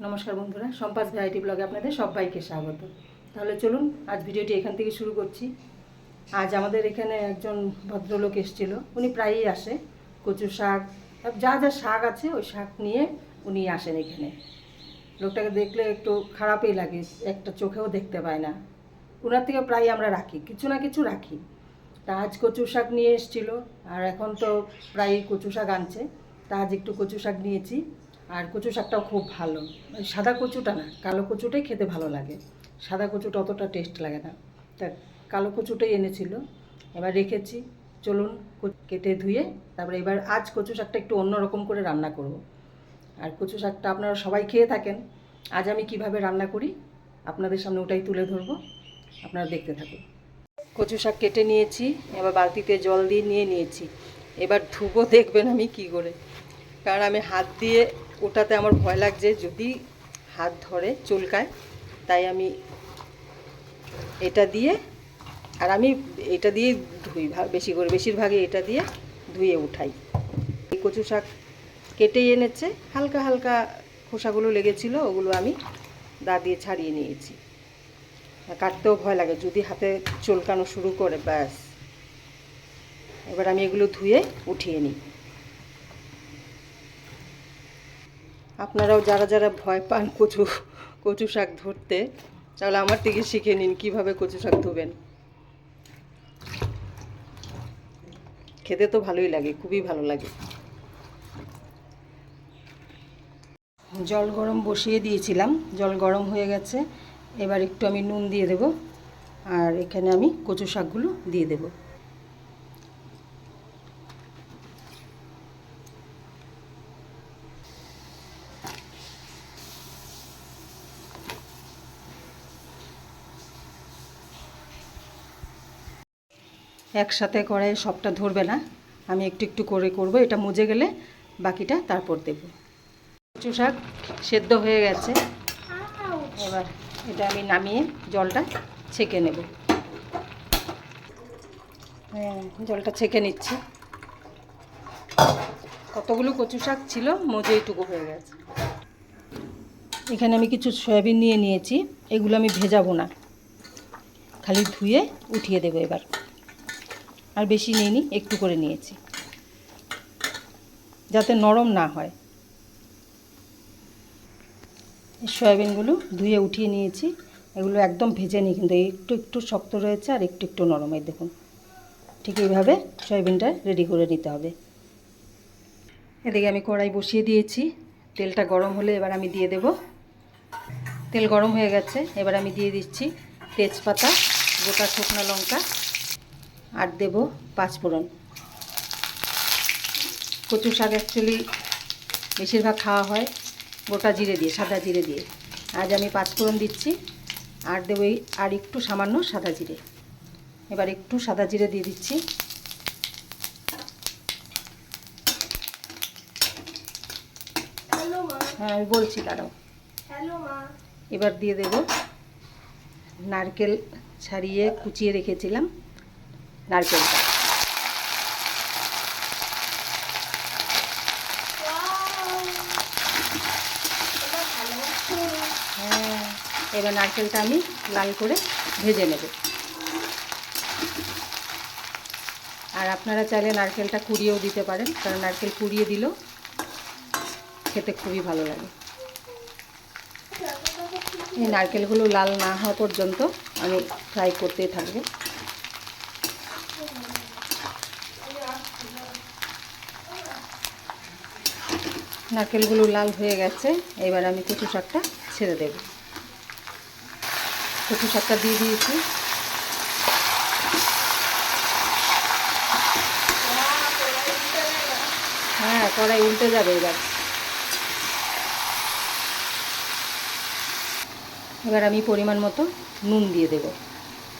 নমস্কার বন্ধুরা, সম্পাস ভ্যারাইটি ব্লগে আপনাদের সবাইকে স্বাগত। তাহলে চলুন আজ ভিডিওটি এখান থেকে শুরু করছি। আজ আমাদের এখানে একজন ভদ্রলোক এসেছিল। উনি প্রায়ই আসে, কচু শাক যা যা শাক আছে ওই শাক নিয়ে উনি আসেন এখানে। লোকটাকে দেখলে একটু খারাপই লাগে, একটা চোখেও দেখতে পায় না। ওনার থেকে প্রায় আমরা রাখি, কিছু না কিছু রাখি। তা আজ কচু শাক নিয়ে এসেছিল, আর এখন তো প্রায় কচু শাক আনছে। তা আজ একটু কচু শাক নিয়েছি। আর কচু শাকটাও খুব ভালো, সাদা কচুটা না, কালো কচুটাই খেতে ভালো লাগে। সাদা কচুটা অতটা টেস্ট লাগে না, তা কালো কচুটাই এনেছিল। এবার রেখেছি, চলুন কেটে ধুয়ে তারপরে এবার আজ কচু শাকটা একটু অন্যরকম করে রান্না করব। আর কচু শাকটা আপনারা সবাই খেয়ে থাকেন, আজ আমি কিভাবে রান্না করি আপনাদের সামনে ওটাই তুলে ধরবো, আপনারা দেখতে থাকুন। কচু শাক কেটে নিয়েছি, এবার বালতিতে জল দিয়ে নিয়েছি। এবার ধুবো, দেখবেন আমি কি করে, কারণ আমি হাত দিয়ে ওটাতে আমার ভয় লাগছে, যদি হাত ধরে চুলকায়। তাই আমি এটা দিয়ে, আর আমি এটা দিয়ে ধুই বেশি করে, বেশিরভাগই এটা দিয়ে ধুয়ে উঠাই। এই কচু শাক কেটেই এনেছে, হালকা হালকা খোসাগুলো লেগেছিলো, ওগুলো আমি দা দিয়ে ছাড়িয়ে নিয়েছি। কাটতেও ভয় লাগে, যদি হাতে চুলকানো শুরু করে ব্যাস। এবার আমি এগুলো ধুয়ে উঠিয়ে নিই। আপনারাও যারা যারা ভয় পান কচু শাক ধরতে, তাহলে আমার থেকে শিখে নিন কীভাবে কচু শাক ধোবেন। খেতে তো ভালোই লাগে, খুবই ভালো লাগে। জল গরম বসিয়ে দিয়েছিলাম, জল গরম হয়ে গেছে। এবার একটু আমি নুন দিয়ে দেব, আর এখানে আমি কচু শাকগুলো দিয়ে দেব। একসাথে কড়াইয়ে সবটা ধরবে না, আমি একটু একটু করে করব। এটা মজে গেলে বাকিটা তারপর দেব। কচু শাক সেদ্ধ হয়ে গেছে, এবার এটা আমি নামিয়ে জলটা ছেঁকে নেব। হ্যাঁ, জলটা ছেঁকে নিচ্ছি। কতগুলো কচু শাক ছিল, মজে এইটুকু হয়ে গেছে। এখানে আমি কিছু সয়াবিন নিয়ে নিয়েছি, এগুলো আমি ভেজাবো না, খালি ধুয়ে উঠিয়ে দেবো এবার। আর বেশি নিইনি, একটু করে নিয়েছি, যাতে নরম না হয়। এই সয়াবিনগুলো ধুয়ে উঠিয়ে নিয়েছি, এগুলো একদম ভেজে নিই, কিন্তু একটু একটু শক্ত রয়েছে আর একটু একটু নরম। এই দেখুন, ঠিক এইভাবে সয়াবিনটা রেডি করে নিতে হবে। এদিকে আমি কড়াই বসিয়ে দিয়েছি, তেলটা গরম হলে এবার আমি দিয়ে দেব। তেল গরম হয়ে গেছে, এবার আমি দিয়ে দিচ্ছি তেজপাতা, গোটা শুকনো লঙ্কা, আর দেব পাঁচফোড়ন। কচু শাক অ্যাকচুয়ালি বেশিরভাগ খাওয়া হয় গোটা জিরে দিয়ে, সাদা জিরে দিয়ে। আজ আমি পাঁচফোড়ন দিচ্ছি, আর দেবো আর একটু সামান্য সাদা জিরে। এবার একটু সাদা জিরে দিয়ে দিচ্ছি। হ্যাঁ, আমি বলছি, দাঁড়াও। এবার দিয়ে দেব নারকেল ছাড়িয়ে কুচিয়ে রেখেছিলাম, নারকেলটা। হ্যাঁ, এবার নারকেলটা আমি লাল করে ভেজে নেব। আর আপনারা চাইলে নারকেলটা কুড়িয়েও দিতে পারেন, কারণ নারকেল কুড়িয়ে দিলেও খেতে খুবই ভালো লাগে। এই নারকেলগুলো লাল না হওয়া পর্যন্ত আমি ফ্রাই করতেই থাকবো। নারকেলগুলো লাল হয়ে গেছে, এবার আমি কচু শাকটা ছেড়ে দেব। কচু শাকটা দিয়ে দিয়েছি। হ্যাঁ, কড়াই উল্টে যাবে এবার। এবার আমি পরিমাণ মতো নুন দিয়ে দেব।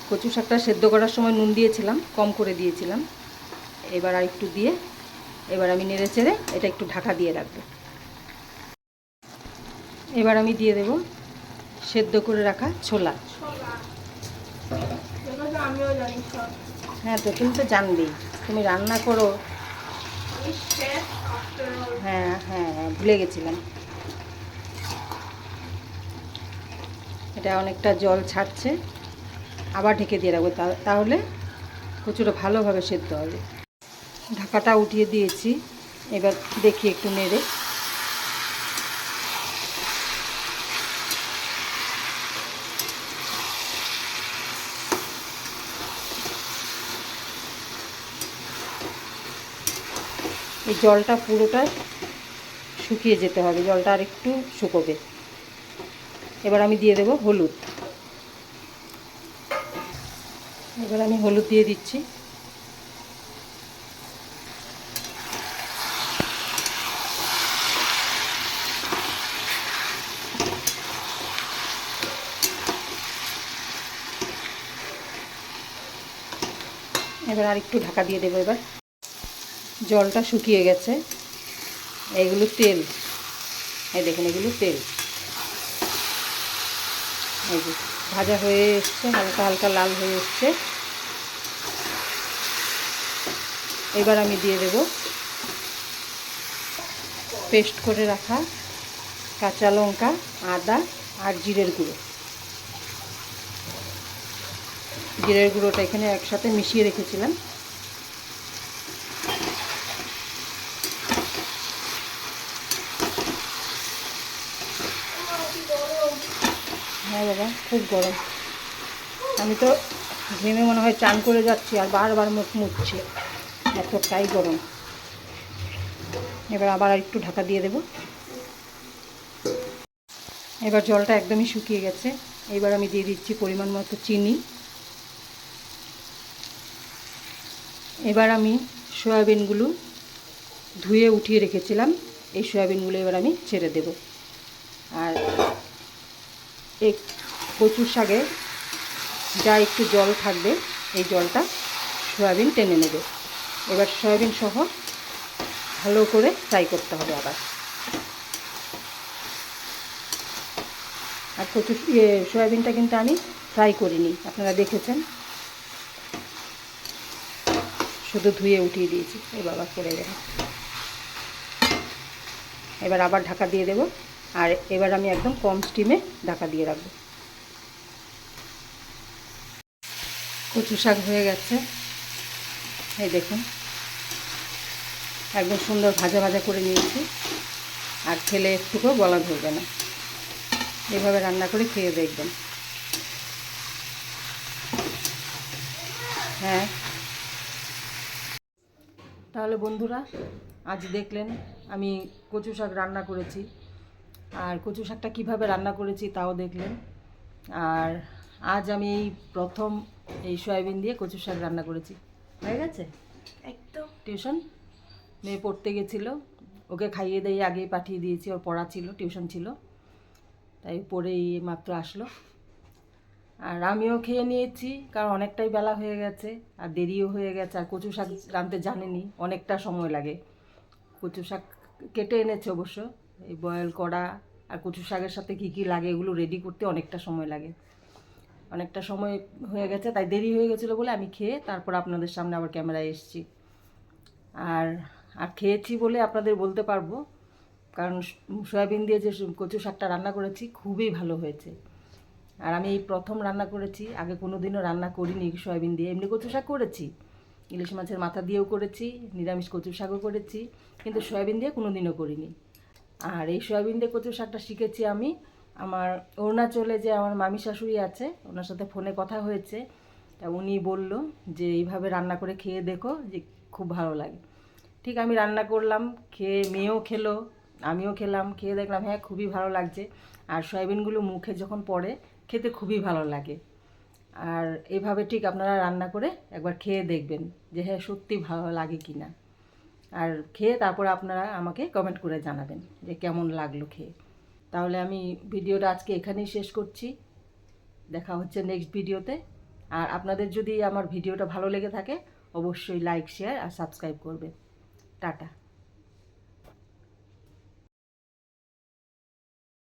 কচু শাকটা সেদ্ধ করার সময় নুন দিয়েছিলাম, কম করে দিয়েছিলাম। এবার আর একটু দিয়ে এবার আমি নেড়ে চেড়ে এটা একটু ঢাকা দিয়ে রাখবো। এবার আমি দিয়ে দেব সেদ্ধ করে রাখা ছোলা। হ্যাঁ, তো তুমি তো জানবেই, তুমি রান্না করো। হ্যাঁ হ্যাঁ, ভুলে গেছিলাম। এটা অনেকটা জল ছাড়ছে, আবার ঢেকে দিয়ে রাখবো, তাহলে কচুটা ভালোভাবে সেদ্ধ হবে। ঢাকাটা উঠিয়ে দিয়েছি, এবার দেখি একটু নেড়ে। এই জলটা পুরোটা শুকিয়ে যেতে হবে, জলটা আর একটু শুকোবে। এবার আমি দিয়ে দেব হলুদ। এবার আমি হলুদ দিয়ে দিচ্ছি। এবার আর একটু ঢাকা দিয়ে দেবো। এবার জলটা শুকিয়ে গেছে, এগুলো তেল, এই দেখুন এগুলো তেল, এই যে ভাজা হয়ে এসছে, হালকা হালকা লাল হয়ে এসছে। এবার আমি দিয়ে দেব পেস্ট করে রাখা কাঁচা লঙ্কা, আদা আর জিরের গুঁড়ো। জিরের গুঁড়োটা এখানে একসাথে মিশিয়ে রেখেছিলাম। হ্যাঁ বাবা, খুব গরম। আমি তো ঘেমে মনে হয় চান করে যাচ্ছি আর বারবার মুখ মুছছি, এতটাই গরম। এবার আবার একটু ঢাকা দিয়ে দেব। এবার জলটা একদমই শুকিয়ে গেছে। এবার আমি দিয়ে দিচ্ছি পরিমাণ মতো চিনি। এবার আমি সয়াবিনগুলো ধুয়ে উঠিয়ে রেখেছিলাম, এই সয়াবিনগুলো এবার আমি ছেড়ে দেব। আর এই কচুর শাকে যা একটু জল থাকবে, এই জলটা সয়াবিন টেনে নেবে। এবার সয়াবিন সহ ভালো করে ফ্রাই করতে হবে আবার। আর সয়াবিনটা কিন্তু আমি ফ্রাই করিনি, আপনারা দেখেছেন, শুধু ধুয়ে উঠিয়ে দিয়েছি। এই বাবা পড়ে গেল। এবার আবার ঢাকা দিয়ে দেব। আর এবার আমি একদম কম স্টিমে ঢাকা দিয়ে রাখবো। কচু শাক হয়ে গেছে, এই দেখুন একদম সুন্দর ভাজা ভাজা করে নিয়েছি। আর খেলে একটুকুও গলা ধরবে না, এভাবে রান্না করে খেয়ে দেখবেন। হ্যাঁ, তাহলে বন্ধুরা আজ দেখলেন আমি কচু শাক রান্না করেছি, আর কচু শাকটা কীভাবে রান্না করেছি তাও দেখলেন। আর আজ আমি এই প্রথম এই সয়াবিন দিয়ে কচু শাক রান্না করেছি। হয়ে গেছে একদম। টিউশন মেয়ে পড়তে গেছিলো, ওকে খাইয়ে দিয়ে আগেই পাঠিয়ে দিয়েছি, ওর পড়া ছিল, টিউশন ছিল, তাই পড়েই মাত্র আসলো। আর আমিও খেয়ে নিয়েছি, কারণ অনেকটাই বেলা হয়ে গেছে আর দেরিও হয়ে গেছে। আর কচু শাক রাঁধতে জানেনি, অনেকটা সময় লাগে। কচু শাক কেটে এনেছে অবশ্য, এই বয়েল করা আর কচু শাকের সাথে কী কী লাগে এগুলো রেডি করতে অনেকটা সময় লাগে। অনেকটা সময় হয়ে গেছে, তাই দেরি হয়ে গেছিলো বলে আমি খেয়ে তারপর আপনাদের সামনে আবার ক্যামেরায় এসেছি। আর আর খেয়েছি বলে আপনাদের বলতে পারবো, কারণ সয়াবিন দিয়ে যে কচু শাকটা রান্না করেছি খুবই ভালো হয়েছে। আর আমি এই প্রথম রান্না করেছি, আগে কোনো দিনও রান্না করিনি সয়াবিন দিয়ে। এমনি কচু শাক করেছি, ইলিশ মাছের মাথা দিয়েও করেছি, নিরামিষ কচু শাকও করেছি, কিন্তু সয়াবিন দিয়ে কোনো দিনও করিনি। আর এই সয়াবিন দিয়ে কচু শাকটা শিখেছি আমি আমার অরুণাচলে যে আমার মামি শাশুড়ি আছে, ওনার সাথে ফোনে কথা হয়েছে, তা উনি বলল যে এইভাবে রান্না করে খেয়ে দেখো, যে খুব ভালো লাগে। ঠিক আমি রান্না করলাম, খেয়ে মেয়েও খেলো, আমিও খেলাম, খেয়ে দেখলাম হ্যাঁ খুবই ভালো লাগছে। আর সয়াবিনগুলো মুখে যখন পড়ে খেতে খুবই ভালো লাগে। আর এভাবে ঠিক আপনারা রান্না করে একবার খেয়ে দেখবেন যে হ্যাঁ সত্যি ভালো লাগে কি না। আর খেয়ে তারপর আপনারা আমাকে কমেন্ট করে জানাবেন যে কেমন লাগলো খেয়ে। তাহলে আমি ভিডিওটা আজকে এখানেই শেষ করছি, দেখা হচ্ছে নেক্সট ভিডিওতে। আর আপনাদের যদি আমার ভিডিওটা ভালো লেগে থাকে অবশ্যই লাইক, শেয়ার আর সাবস্ক্রাইব করবেন। টাটা।